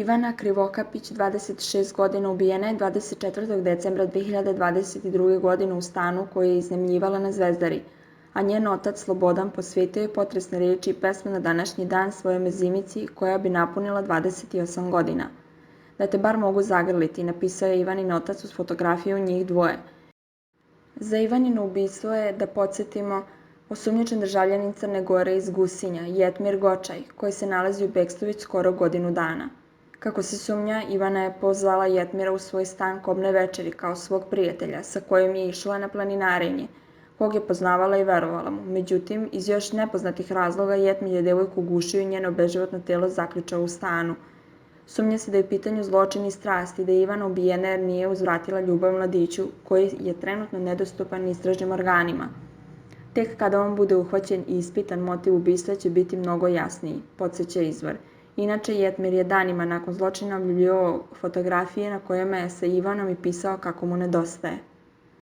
Ivana Krivokapić, 26 godina, ubijena je 24. decembra 2022. godine u stanu koji je iznajmljivala na Zvezdari, a njen otac Slobodan posvetio je potresne reči i pesmu na današnji dan svojoj mezimici koja bi napunila 28 godina. Da te bar mogu zagrliti, napisao je Ivanin otac uz fotografiju njih dvoje. Za Ivanino ubistvo je, da podsjetimo, osumnjičen državljanin Crne Gore iz Gusinja, Jetmir Gočaj, koji se nalazi u bekstvu već skoro godinu dana. Kako se sumnja, Ivana je pozvala Jetmira u svoj stan kobne večeri kao svog prijatelja, sa kojim je išla na planinarenje, kog je poznavala i verovala mu. Međutim, iz još nepoznatih razloga Jetmir je devojku ugušio i njeno beživotno telo zaključao u stanu. Sumnja se da je u pitanju zločin i strast i da je Ivana ubijena jer nije uzvratila ljubav mladiću, koji je trenutno nedostupan istražnim organima. Tek kada on bude uhvaćen i ispitan, motiv ubistva će biti mnogo jasniji, podsjeća izvor. Inače, Jetmir je danima nakon zločina objavljivao fotografije na kojima je sa Ivanom i pisao kako mu nedostaje.